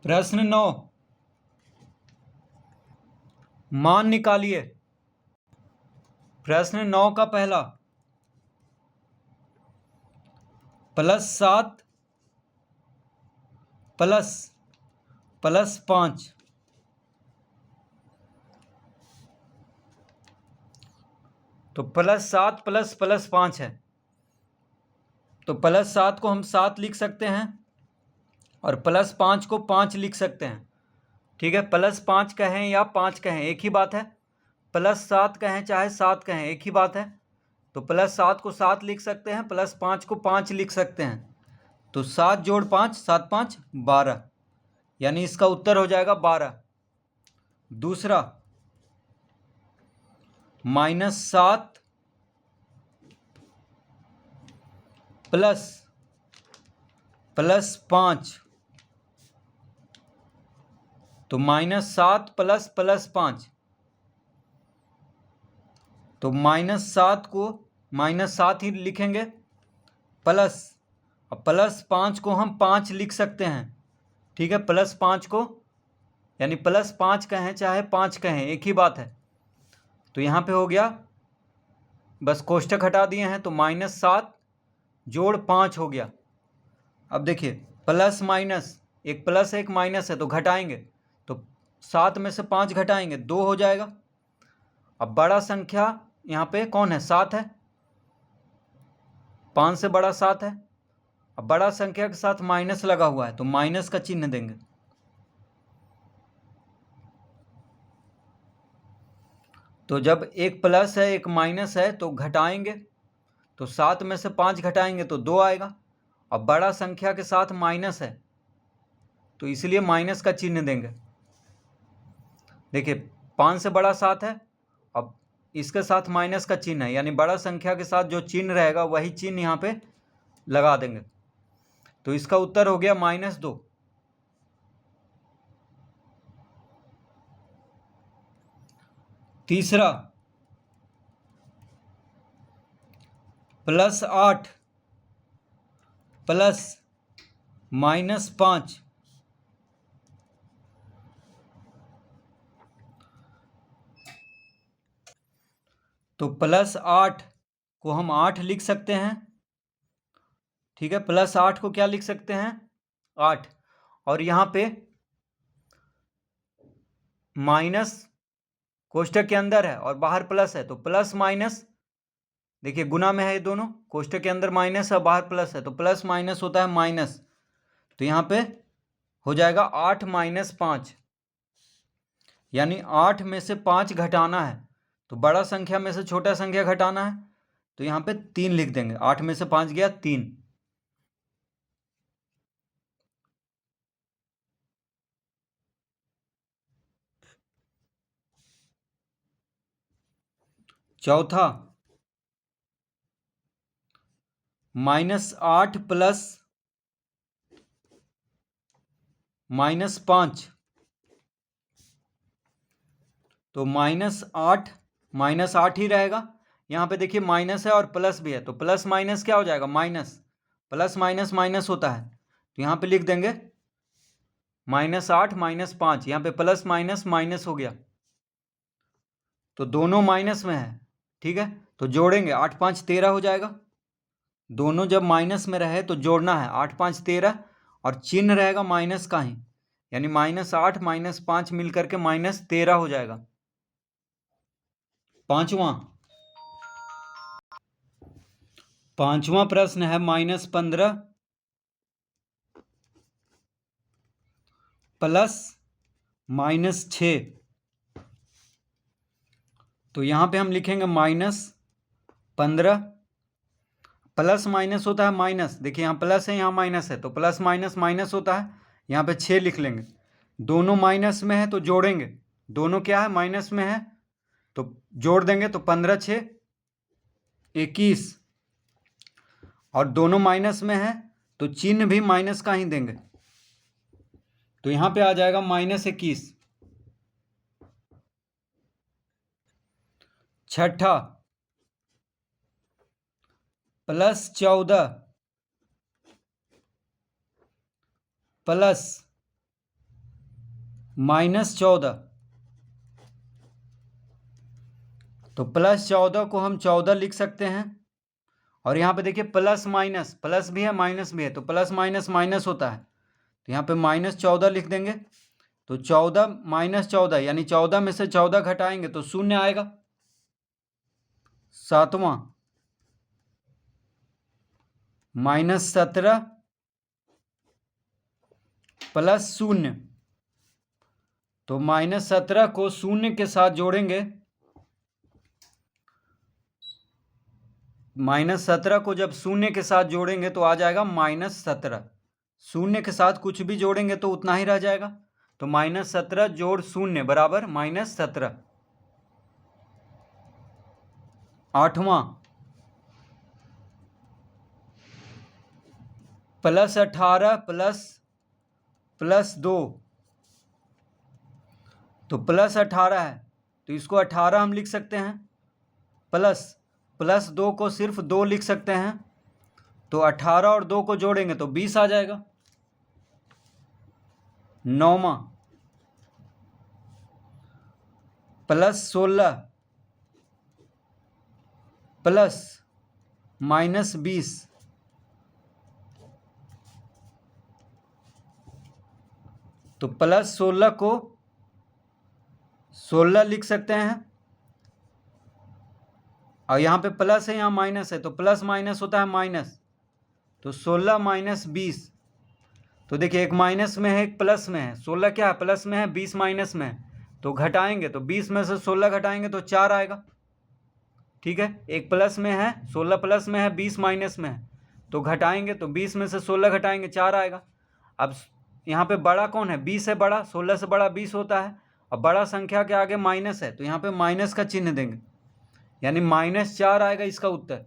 प्रश्न 9, मान निकालिए। प्रश्न 9 का पहला, +7 +5। तो +7 +5 है, तो +7 को हम 7 लिख सकते हैं और +5 को 5 लिख सकते हैं। ठीक है, +5 कहें या 5 कहें एक ही बात है, +7 कहें चाहे 7 कहें एक ही बात है। तो +7 को 7 लिख सकते हैं, +5 को 5 लिख सकते हैं। तो 7 जोड़ 5, 7 5 12, यानी इसका उत्तर हो जाएगा 12। दूसरा, -7 +5। तो -7 +5, तो -7 को -7 ही लिखेंगे, प्लस, अब +5 को हम 5 लिख सकते हैं। ठीक है, +5 को, यानी +5 कहें चाहे 5 कहें एक ही बात है। तो यहाँ पे हो गया, बस कोष्ठक हटा दिए हैं, तो -7 जोड़ 5 हो गया। अब देखिए, प्लस माइनस, एक प्लस है एक माइनस है, तो घटाएंगे, तो 7 में से 5 घटाएंगे 2 हो जाएगा। अब बड़ा संख्या यहाँ पे कौन है? 7 है, 5 से बड़ा 7 है। अब बड़ा संख्या के साथ माइनस लगा हुआ है, तो माइनस का चिन्ह देंगे। तो जब एक प्लस है एक माइनस है तो घटाएंगे, तो 7 में से 5 घटाएंगे तो 2 आएगा। अब बड़ा संख्या के साथ माइनस है, तो इसलिए माइनस का चिन्ह देंगे। देखिए, 5 से बड़ा 7 है, अब इसके साथ माइनस का चिन्ह है, यानी बड़ा संख्या के साथ जो चिन्ह रहेगा वही चिन्ह यहाँ पे लगा देंगे। तो इसका उत्तर हो गया -2। तीसरा, +8 +5। तो +8 को हम 8 लिख सकते हैं। ठीक है, +8 को क्या लिख सकते हैं? 8। और यहाँ पे माइनस कोष्ठक के अंदर है और बाहर प्लस है, तो प्लस माइनस, देखिए गुना में है ये दोनों, कोष्ठक के अंदर माइनस है बाहर प्लस है, तो प्लस माइनस होता है माइनस। तो यहाँ पे हो जाएगा 8 - 5, यानी 8 में से 5 घटाना है, तो बड़ा संख्या में से छोटा संख्या घटाना है, तो यहाँ पे 3 लिख देंगे। 8 में से 5 गया 3। चौथा, -8 -5। तो -8 ही रहेगा। यहाँ पे देखिए माइनस है और प्लस भी है, तो प्लस माइनस क्या हो जाएगा? माइनस। प्लस माइनस माइनस होता है, तो यहाँ पे लिख देंगे -8 - 5। यहाँ पे प्लस माइनस माइनस हो गया, तो दोनों माइनस में है। ठीक है, तो जोड़ेंगे, 8 5 13 हो जाएगा। दोनों जब माइनस में रहे तो जोड़ना है, 8 5 13, और चिन्ह रहेगा माइनस का ही, यानी -8 - 5 मिलकर के -13 हो जाएगा। पांचवा प्रश्न है -15 +-6। तो यहाँ पे हम लिखेंगे -15, प्लस माइनस होता है माइनस, देखिए यहाँ प्लस है यहाँ माइनस है, तो प्लस माइनस माइनस होता है। यहाँ पे 6 लिख लेंगे। दोनों माइनस में है तो जोड़ेंगे, दोनों क्या है? माइनस में है, तो जोड़ देंगे, तो 15 6 21। और दोनों माइनस में है तो चिन्ह भी माइनस का ही देंगे, तो यहाँ पे आ जाएगा -21। छठा, +14 +, -14, तो +14 को हम 14 लिख सकते हैं। और यहाँ पे देखिए प्लस माइनस, प्लस भी है माइनस भी है, तो प्लस माइनस माइनस होता है, तो यहाँ पे -14 लिख देंगे। तो 14 -14 यानी 14 में से 14 घटाएंगे तो 0 आएगा। 7वां -17 + 0, तो -17 को 0 के साथ जोड़ेंगे, -17 को जब 0 के साथ जोड़ेंगे तो आ जाएगा -17। 0 के साथ कुछ भी जोड़ेंगे तो उतना ही रह जाएगा, तो -17 जोड़ 0 बराबर -17। 8वां +18 + 2, तो +18 है तो इसको 18 हम लिख सकते हैं, प्लस 2 को सिर्फ 2 लिख सकते हैं, तो 18 और 2 को जोड़ेंगे तो 20 आ जाएगा। 9वां +16 + -20, तो +16 को 16 लिख सकते हैं, और यहाँ पे प्लस है यहाँ माइनस है, तो प्लस माइनस होता है माइनस, तो 16 - 20, तो देखिए एक माइनस में है एक प्लस में है, 16 क्या है प्लस में है, 20 माइनस में है, तो घटाएंगे तो 20 में से 16 घटाएंगे तो 4 आएगा। ठीक है, एक प्लस में है 16 प्लस में है 20 माइनस में है, तो घटाएंगे तो 20 में से 16 घटाएंगे 4 आएगा। अब यहाँ पे बड़ा कौन है, 20 है बड़ा, 16 से बड़ा 20 होता है, और बड़ा संख्या के आगे माइनस है तो यहाँ पे माइनस का चिन्ह देंगे, यानी -4 आएगा इसका उत्तर।